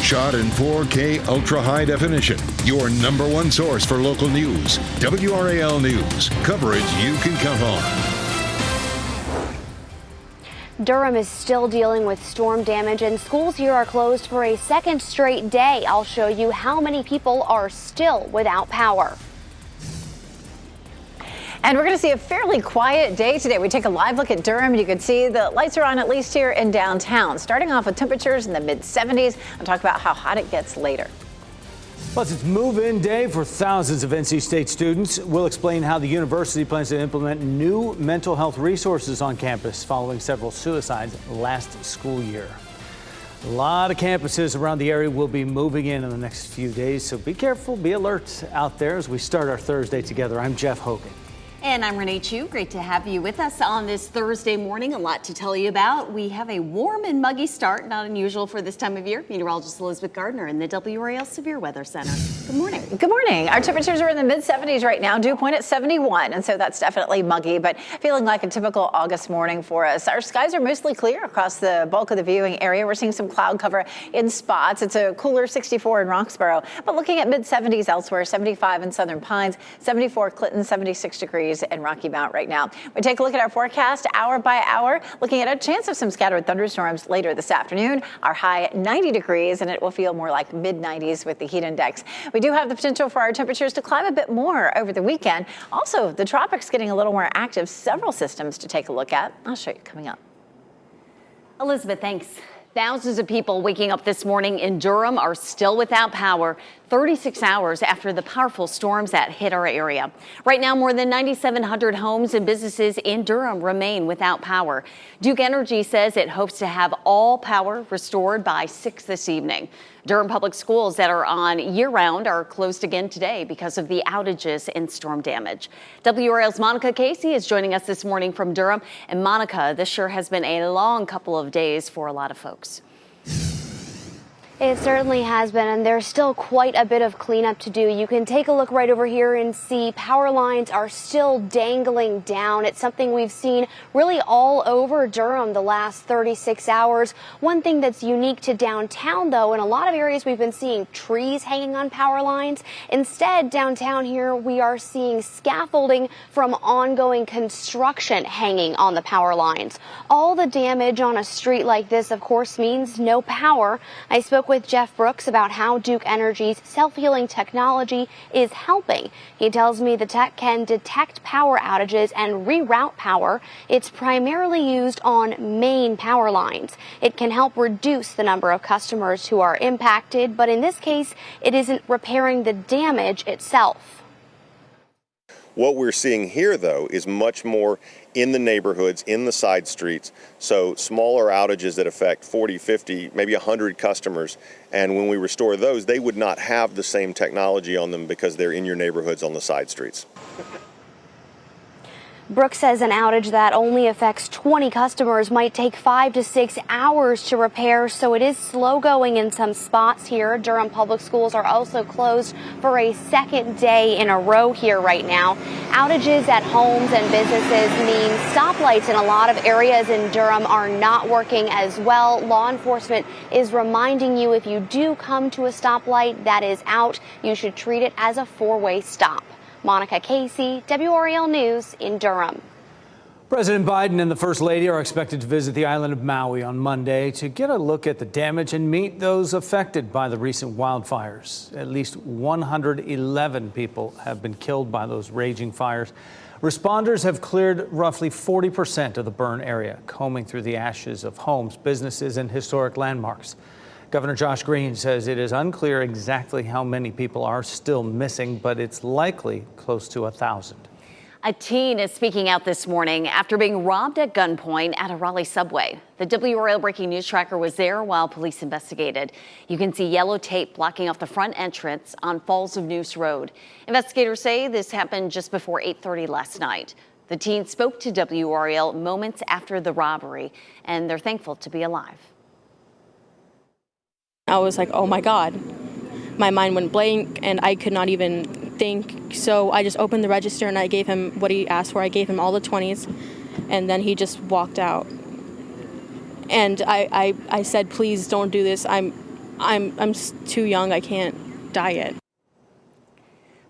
Shot in 4K ultra high definition. Your number one source for local news. WRAL News. Coverage you can count on. Durham is still dealing with storm damage and schools here are closed for a second straight day. I'll show you how many people are still without power. And we're going to see a fairly quiet day today. We take a live look at Durham. You can see the lights are on, at least here in downtown. Starting off with temperatures in the mid-70s. I'll talk about how hot it gets later. Plus, it's move-in day for thousands of NC State students. We'll explain how the university plans to implement new mental health resources on campus following several suicides last school year. A lot of campuses around the area will be moving in the next few days, so be careful, be alert out there as we start our Thursday together. I'm Jeff Hogan. And I'm Renee Chu. Great to have you with us on this Thursday morning. A lot to tell you about. We have a warm and muggy start, not unusual for this time of year. Meteorologist Elizabeth Gardner in the WRAL Severe Weather Center. Good morning. Good morning. Our temperatures are in the mid-70s right now, dew point at 71, and so that's definitely muggy, but feeling like a typical August morning for us. Our skies are mostly clear across the bulk of the viewing area. We're seeing some cloud cover in spots. It's a cooler 64 in Roxborough, but looking at mid-70s elsewhere, 75 in Southern Pines, 74 Clinton, 76 degrees in Rocky Mount right now. We take a look at our forecast hour by hour, looking at a chance of some scattered thunderstorms later this afternoon. Our high 90 degrees, and it will feel more like mid-90s with the heat index. We do have the potential for our temperatures to climb a bit more over the weekend. Also, the tropics getting a little more active. Several systems to take a look at. I'll show you coming up. Elizabeth, thanks. Thousands of people waking up this morning in Durham are still without power 36 hours after the powerful storms that hit our area. Right now, more than 9,700 homes and businesses in Durham remain without power. Duke Energy says it hopes to have all power restored by 6 this evening. Durham public schools that are on year-round are closed again today because of the outages and storm damage. WRAL's Monica Casey is joining us this morning from Durham. And Monica, this sure has been a long couple of days for a lot of folks. It certainly has been, and there's still quite a bit of cleanup to do. You can take a look right over here and see power lines are still dangling down. It's something we've seen really all over Durham the last 36 hours. One thing that's unique to downtown, though, in a lot of areas we've been seeing trees hanging on power lines. Instead, downtown here, we are seeing scaffolding from ongoing construction hanging on the power lines. All the damage on a street like this, of course, means no power. I spoke with Jeff Brooks about how Duke Energy's self-healing technology is helping. He tells me the tech can detect power outages and reroute power. It's primarily used on main power lines. It can help reduce the number of customers who are impacted, but in this case, it isn't repairing the damage itself. What we're seeing here, though, is much more in the neighborhoods, in the side streets, so smaller outages that affect 40, 50, maybe 100 customers. And when we restore those, they would not have the same technology on them because they're in your neighborhoods on the side streets. Brooks says an outage that only affects 20 customers might take 5 to 6 hours to repair, so it is slow going in some spots here. Durham public schools are also closed for a second day in a row here right now. Outages at homes and businesses mean stoplights in a lot of areas in Durham are not working as well. Law enforcement is reminding you if you do come to a stoplight that is out, you should treat it as a four-way stop. Monica Casey, WRAL News in Durham. President Biden and the First Lady are expected to visit the island of Maui on Monday to get a look at the damage and meet those affected by the recent wildfires. At least 111 people have been killed by those raging fires. Responders have cleared roughly 40% of the burn area, combing through the ashes of homes, businesses, and historic landmarks. Governor Josh Green says it is unclear exactly how many people are still missing, but it's likely close to 1,000. A teen is speaking out this morning after being robbed at gunpoint at a Raleigh subway. The WRAL breaking news tracker was there while police investigated. You can see yellow tape blocking off the front entrance on Falls of Noose Road. Investigators say this happened just before 8:30 last night. The teen spoke to WRAL moments after the robbery, and they're thankful to be alive. I was like, oh my God. My mind went blank and I could not even think. So I just opened the register and I gave him what he asked for. I gave him all the 20s and then he just walked out. And I said, please don't do this. I'm too young. I can't die yet.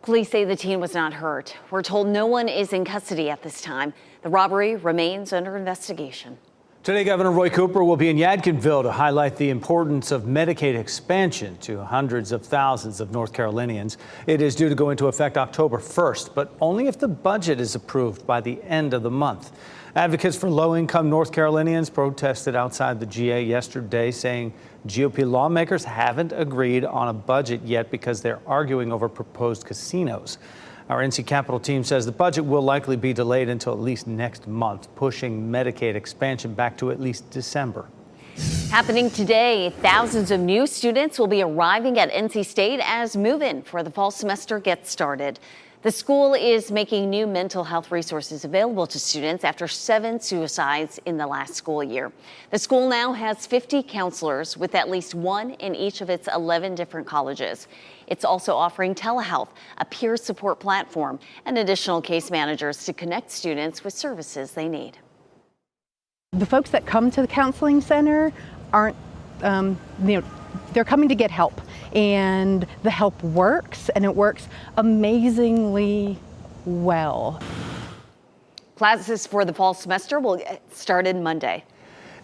Police say the teen was not hurt. We're told no one is in custody at this time. The robbery remains under investigation. Today, Governor Roy Cooper will be in Yadkinville to highlight the importance of Medicaid expansion to hundreds of thousands of North Carolinians. It is due to go into effect October 1st, but only if the budget is approved by the end of the month. Advocates for low-income North Carolinians protested outside the GA yesterday, saying GOP lawmakers haven't agreed on a budget yet because they're arguing over proposed casinos. Our NC Capitol team says the budget will likely be delayed until at least next month, pushing Medicaid expansion back to at least December. Happening today, thousands of new students will be arriving at NC State as move-in for the fall semester gets started. The school is making new mental health resources available to students after 7 suicides in the last school year. The school now has 50 counselors with at least one in each of its 11 different colleges. It's also offering telehealth, a peer support platform, and additional case managers to connect students with services they need. The folks that come to the counseling center aren't, they're coming to get help. And the help works, and it works amazingly well. Classes for the fall semester will get started Monday.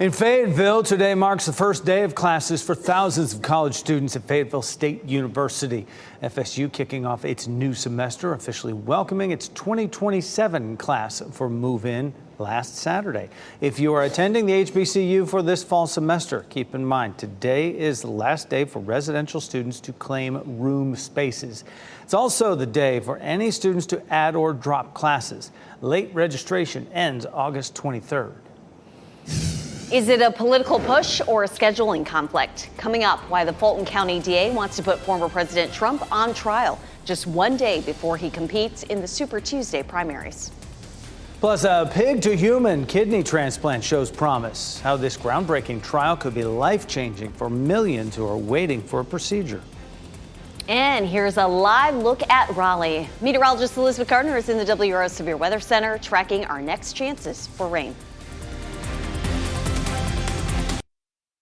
In Fayetteville, today marks the first day of classes for thousands of college students at Fayetteville State University. FSU kicking off its new semester, officially welcoming its 2027 class for move-in last Saturday. If you are attending the HBCU for this fall semester, keep in mind today is the last day for residential students to claim room spaces. It's also the day for any students to add or drop classes. Late registration ends August 23rd. Is it a political push or a scheduling conflict? Coming up, why the Fulton County DA wants to put former President Trump on trial just one day before he competes in the Super Tuesday primaries. Plus, a pig-to-human kidney transplant shows promise. How this groundbreaking trial could be life-changing for millions who are waiting for a procedure. And here's a live look at Raleigh. Meteorologist Elizabeth Gardner is in the WRAL Severe Weather Center tracking our next chances for rain.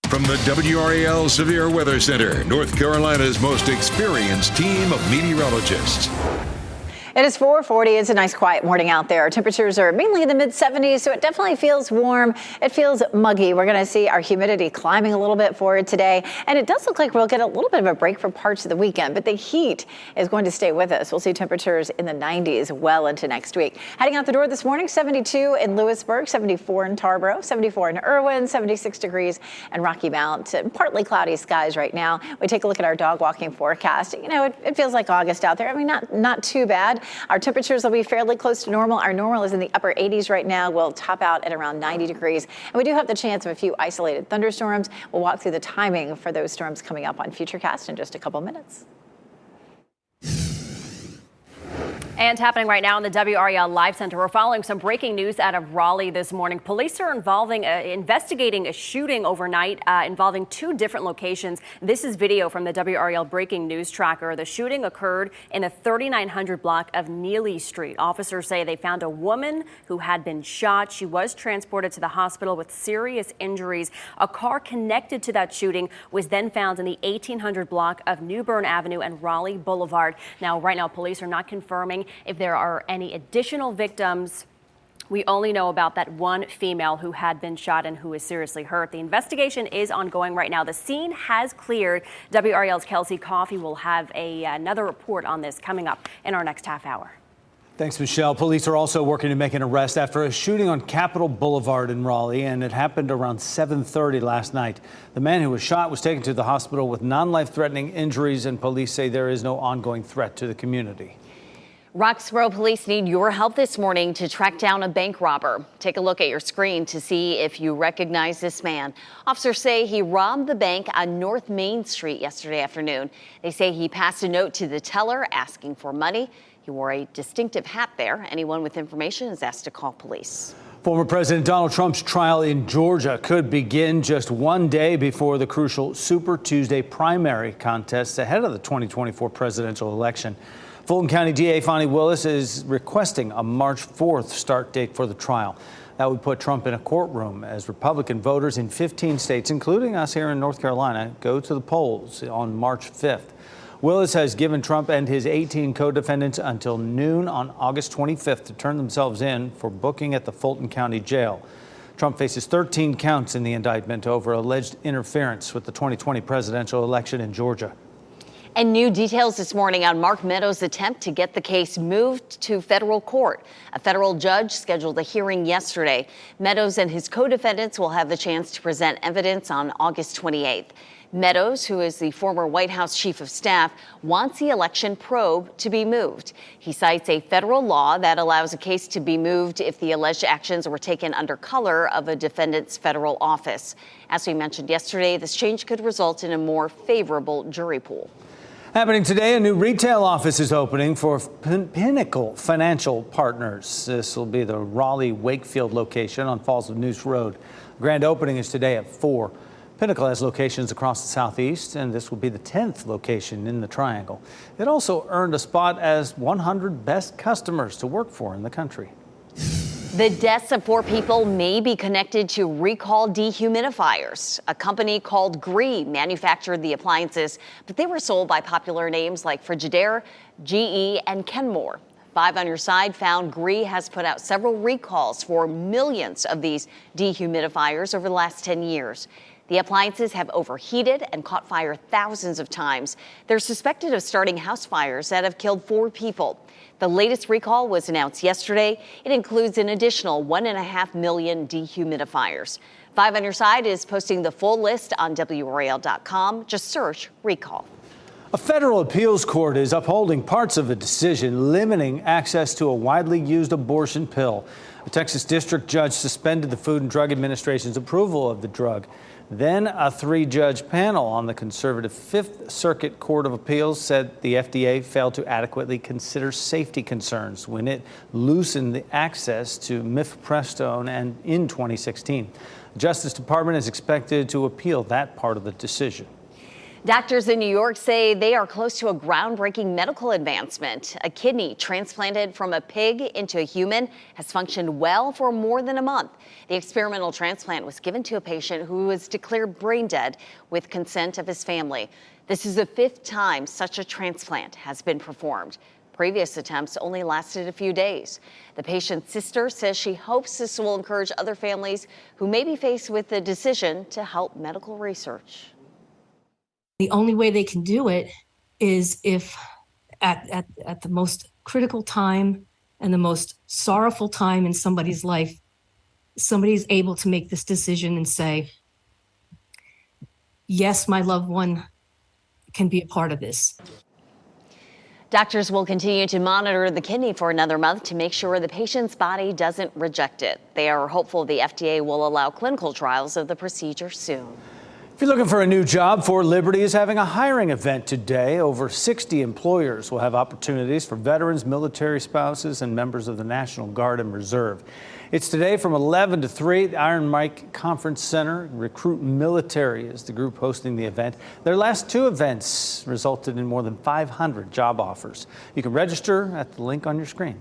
From the WRAL Severe Weather Center, North Carolina's most experienced team of meteorologists. It is 4:40. It's a nice quiet morning out there. Temperatures are mainly in the mid-70s, so it definitely feels warm. It feels muggy. We're going to see our humidity climbing a little bit forward today, and it does look like we'll get a little bit of a break for parts of the weekend, but the heat is going to stay with us. We'll see temperatures in the 90s well into next week. Heading out the door this morning, 72 in Lewisburg, 74 in Tarboro, 74 in Irwin, 76 degrees in Rocky Mount. Partly cloudy skies right now. We take a look at our dog walking forecast. You know, it feels like August out there. I mean, not too bad. Our temperatures will be fairly close to normal. Our normal is in the upper 80s right now. We'll top out at around 90 degrees. And we do have the chance of a few isolated thunderstorms. We'll walk through the timing for those storms coming up on Futurecast in just a couple minutes. And happening right now in the WRAL Live Center, we're following some breaking news out of Raleigh this morning. Police are investigating a shooting overnight involving 2 different locations. This is video from the WRAL breaking news tracker. The shooting occurred in the 3900 block of Neely Street. Officers say they found a woman who had been shot. She was transported to the hospital with serious injuries. A car connected to that shooting was then found in the 1800 block of New Bern Avenue and Raleigh Boulevard. Now, right now, police are not confirming if there are any additional victims. We only know about that one female who had been shot and who is seriously hurt. The investigation is ongoing right now. The scene has cleared. WRAL's Kelsey Coffey will have another report on this coming up in our next half hour. Thanks, Michelle. Police are also working to make an arrest after a shooting on Capitol Boulevard in Raleigh, and it happened around 7:30 last night. The man who was shot was taken to the hospital with non-life-threatening injuries, and police say there is no ongoing threat to the community. Roxborough police need your help this morning to track down a bank robber. Take a look at your screen to see if you recognize this man. Officers say he robbed the bank on North Main Street yesterday afternoon. They say he passed a note to the teller asking for money. He wore a distinctive hat there. Anyone with information is asked to call police. Former President Donald Trump's trial in Georgia could begin just one day before the crucial Super Tuesday primary contests ahead of the 2024 presidential election. Fulton County DA Fonnie Willis is requesting a March 4th start date for the trial. That would put Trump in a courtroom as Republican voters in 15 states, including us here in North Carolina, go to the polls on March 5th. Willis has given Trump and his 18 co-defendants until noon on August 25th to turn themselves in for booking at the Fulton County Jail. Trump faces 13 counts in the indictment over alleged interference with the 2020 presidential election in Georgia. And new details this morning on Mark Meadows' attempt to get the case moved to federal court. A federal judge scheduled a hearing yesterday. Meadows and his co-defendants will have the chance to present evidence on August 28th. Meadows, who is the former White House chief of staff, wants the election probe to be moved. He cites a federal law that allows a case to be moved if the alleged actions were taken under color of a defendant's federal office. As we mentioned yesterday, this change could result in a more favorable jury pool. Happening today, a new retail office is opening for Pinnacle Financial Partners. This will be the Raleigh-Wakefield location on Falls of Neuse Road. Grand opening is today at 4. Pinnacle has locations across the Southeast, and this will be the 10th location in the Triangle. It also earned a spot as 100 best customers to work for in the country. The deaths of 4 people may be connected to recall dehumidifiers. A company called WRAL manufactured the appliances, but they were sold by popular names like Frigidaire, GE, and Kenmore. 5 on Your Side found WRAL has put out several recalls for millions of these dehumidifiers over the last 10 years. The appliances have overheated and caught fire thousands of times. They're suspected of starting house fires that have killed 4 people. The latest recall was announced yesterday. It includes an additional 1.5 million dehumidifiers. 5 on Your Side is posting the full list on WRAL.com. Just search recall. A federal appeals court is upholding parts of a decision limiting access to a widely used abortion pill. A Texas district judge suspended the Food and Drug Administration's approval of the drug. Then a 3-judge panel on the conservative 5th Circuit Court of Appeals said the FDA failed to adequately consider safety concerns when it loosened the access to mifepristone and in 2016. The Justice Department is expected to appeal that part of the decision. Doctors in New York say they are close to a groundbreaking medical advancement. A kidney transplanted from a pig into a human has functioned well for more than a month. The experimental transplant was given to a patient who was declared brain dead with consent of his family. This is the 5th time such a transplant has been performed. Previous attempts only lasted a few days. The patient's sister says she hopes this will encourage other families who may be faced with the decision to help medical research. The only way they can do it is if at the most critical time and the most sorrowful time in somebody's life, somebody is able to make this decision and say, yes, my loved one can be a part of this. Doctors will continue to monitor the kidney for another month to make sure the patient's body doesn't reject it. They are hopeful the FDA will allow clinical trials of the procedure soon. If you're looking for a new job, Fort Liberty is having a hiring event today. Over 60 employers will have opportunities for veterans, military spouses, and members of the National Guard and Reserve. It's today from 11 to 3 at the Iron Mike Conference Center. Recruit Military is the group hosting the event. Their last 2 events resulted in more than 500 job offers. You can register at the link on your screen.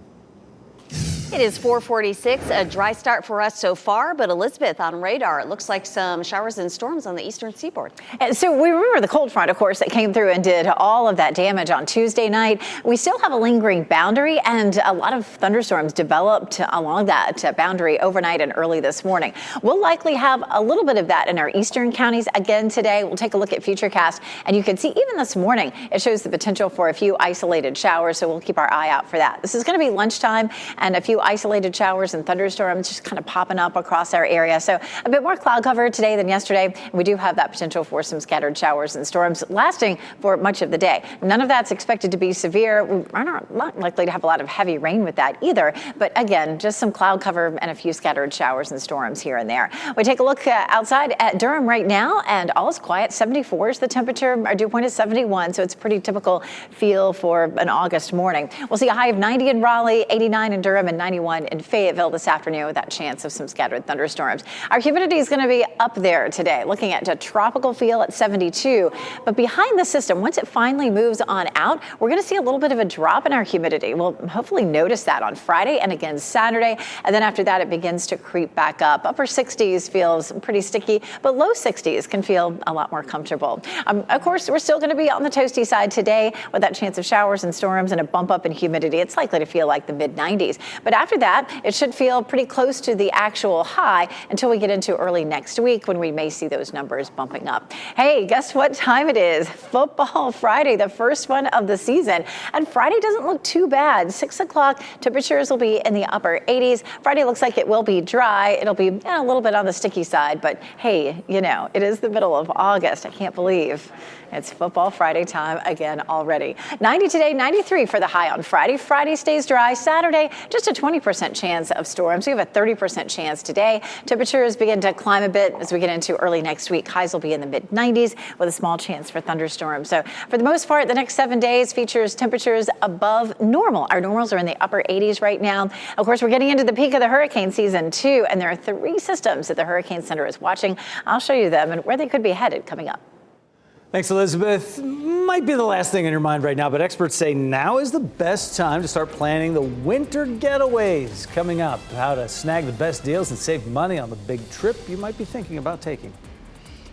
It is 4:46, a dry start for us so far, but Elizabeth, on radar, it looks like some showers and storms on the eastern seaboard. And so we remember the cold front, of course, that came through and did all of that damage on Tuesday night. We still have a lingering boundary, and a lot of thunderstorms developed along that boundary overnight and early this morning. We'll likely have a little bit of that in our eastern counties again today. We'll take a look at Futurecast, and you can see even this morning, it shows the potential for a few isolated showers, so we'll keep our eye out for that. This is going to be lunchtime, and a few isolated showers and thunderstorms just kind of popping up across our area. So a bit more cloud cover today than yesterday. We do have that potential for some scattered showers and storms lasting for much of the day. None of that's expected to be severe. We're not likely to have a lot of heavy rain with that either. But again, just some cloud cover and a few scattered showers and storms here and there. We take a look outside at Durham right now, and all is quiet. 74 is the temperature. Our dew point is 71, so it's a pretty typical feel for an August morning. We'll see a high of 90 in Raleigh, 89 in Durham, and 90 91 in Fayetteville this afternoon with that chance of some scattered thunderstorms. Our humidity is going to be up there today, looking at a tropical feel at 72. But behind the system, once it finally moves on out, we're going to see a little bit of a drop in our humidity. We'll hopefully notice that on Friday and again Saturday. And then after that, it begins to creep back up. Upper 60s feels pretty sticky, but low 60s can feel a lot more comfortable. Of course, we're still going to be on the toasty side today with that chance of showers and storms and a bump up in humidity. It's likely to feel like the mid 90s. But after that, it should feel pretty close to the actual high until we get into early next week when we may see those numbers bumping up. Hey, guess what time it is? Football Friday, the first one of the season. And Friday doesn't look too bad. 6 o'clock, temperatures will be in the upper 80s. Friday looks like it will be dry. It'll be a little bit on the sticky side, but hey, it is the middle of August. I can't believe it's Football Friday time again already. 90 today, 93 for the high on Friday. Friday stays dry. Saturday, just a 20% chance of storms. We have a 30% chance today. Temperatures begin to climb a bit as we get into early next week. Highs will be in the mid 90s with a small chance for thunderstorms. So for the most part, the next 7 days features temperatures above normal. Our normals are in the upper 80s right now. Of course, we're getting into the peak of the hurricane season too, and there are 3 systems that the Hurricane Center is watching. I'll show you them and where they could be headed coming up. Thanks, Elizabeth. Might be the last thing on your mind right now, but experts say now is the best time to start planning the winter getaways coming up. How to snag the best deals and save money on the big trip you might be thinking about taking.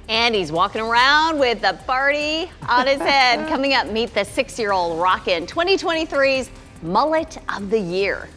And he's walking around with the party on his head. Coming up, meet the 6-year-old rockin' 2023's Mullet of the Year.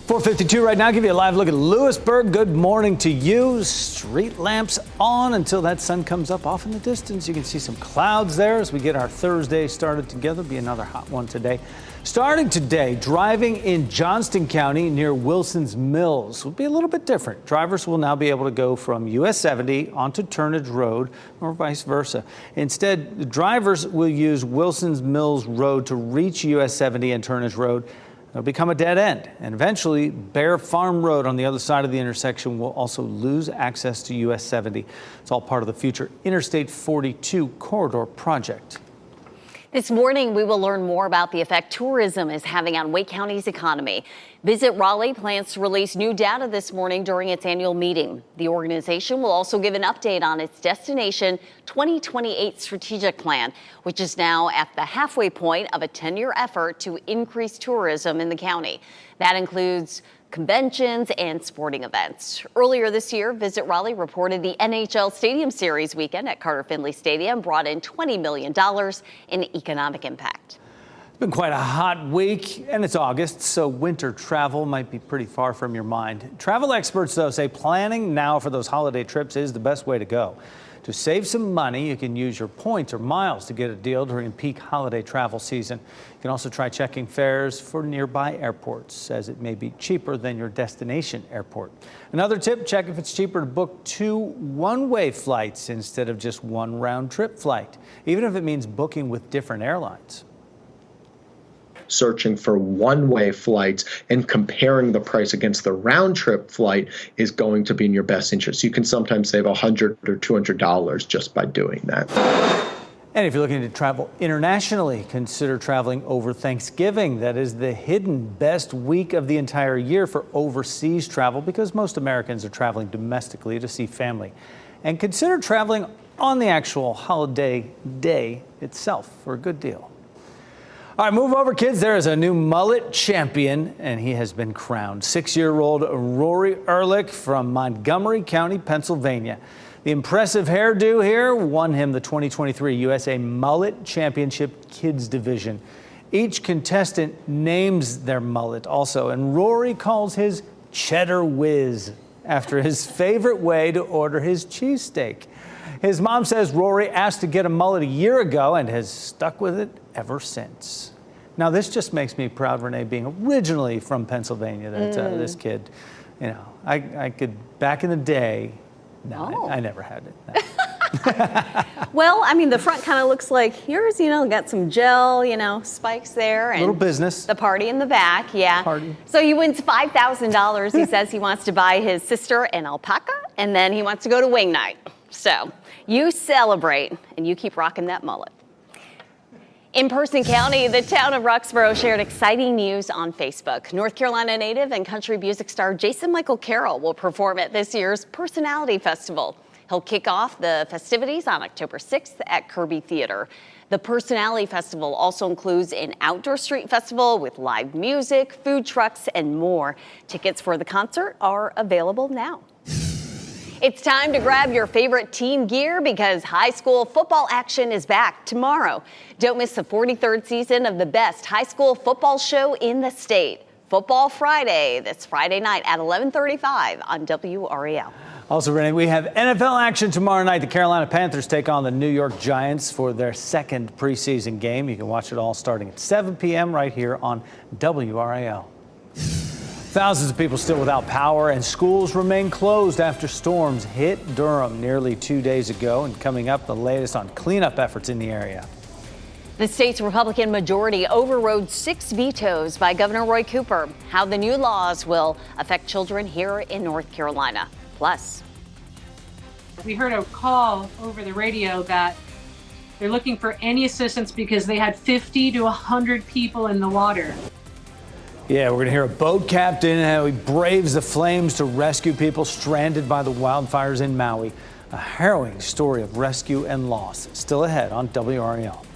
4:52 right now. Give you a live look at Lewisburg. Good morning to you. Street lamps on until that sun comes up off in the distance. You can see some clouds there as we get our Thursday started together. Be another hot one today. Starting today, driving in Johnston County near Wilson's Mills will be a little bit different. Drivers will now be able to go from US 70 onto Turnage Road or vice versa. Instead, the drivers will use Wilson's Mills Road to reach US 70 and Turnage Road. It'll become a dead end, and eventually Bear Farm Road on the other side of the intersection will also lose access to US 70. It's all part of the future Interstate 42 corridor project. This morning, we will learn more about the effect tourism is having on Wake County's economy. Visit Raleigh plans to release new data this morning during its annual meeting. The organization will also give an update on its Destination 2028 strategic plan, which is now at the halfway point of a 10-year effort to increase tourism in the county. That includes conventions and sporting events. Earlier this year, Visit Raleigh reported the NHL Stadium Series weekend at Carter Finley Stadium brought in $20 million in economic impact. It's been quite a hot week, and it's August, so winter travel might be pretty far from your mind. Travel experts, though, say planning now for those holiday trips is the best way to go. To save some money, you can use your points or miles to get a deal during peak holiday travel season. You can also try checking fares for nearby airports, as it may be cheaper than your destination airport. Another tip, check if it's cheaper to book 2 one-way flights instead of just 1 round-trip flight, even if it means booking with different airlines. Searching for one-way flights and comparing the price against the round-trip flight is going to be in your best interest. You can sometimes save $100 or $200 just by doing that. And if you're looking to travel internationally, consider traveling over Thanksgiving. That is the hidden best week of the entire year for overseas travel because most Americans are traveling domestically to see family. And consider traveling on the actual holiday day itself for a good deal. All right, move over, kids. There is a new mullet champion, and he has been crowned. 6-year-old Rory Ehrlich from Montgomery County, Pennsylvania. The impressive hairdo here won him the 2023 USA Mullet Championship Kids Division. Each contestant names their mullet also, and Rory calls his Cheddar Whiz after his favorite way to order his cheesesteak. His mom says Rory asked to get a mullet a year ago and has stuck with it ever since. Now, this just makes me proud, Renee, being originally from Pennsylvania, that this kid, I could, back in the day, I never had it. No. Well, I mean, the front kind of looks like yours, got some gel, spikes there. And little business. The party in the back, yeah. Party. So he wins $5,000. He says he wants to buy his sister an alpaca, and then he wants to go to wing night. So you celebrate and you keep rocking that mullet. In Person County, the town of Roxborough shared exciting news on Facebook. North Carolina native and country music star Jason Michael Carroll will perform at this year's Personality Festival. He'll kick off the festivities on October 6th at Kirby Theater. The Personality Festival also includes an outdoor street festival with live music, food trucks, and more. Tickets for the concert are available now. It's time to grab your favorite team gear because high school football action is back tomorrow. Don't miss the 43rd season of the best high school football show in the state. Football Friday, this Friday night at 11:35 on WRAL. Also, Renee, we have NFL action tomorrow night. The Carolina Panthers take on the New York Giants for their second preseason game. You can watch it all starting at 7 p.m. right here on WRAL. Thousands of people still without power, and schools remain closed after storms hit Durham nearly 2 days ago. And coming up, the latest on cleanup efforts in the area. The state's Republican majority overrode 6 vetoes by Governor Roy Cooper. How the new laws will affect children here in North Carolina. Plus, we heard a call over the radio that they're looking for any assistance because they had 50 to 100 people in the water. Yeah, we're going to hear a boat captain how he braves the flames to rescue people stranded by the wildfires in Maui. A harrowing story of rescue and loss. Still ahead on WRAL.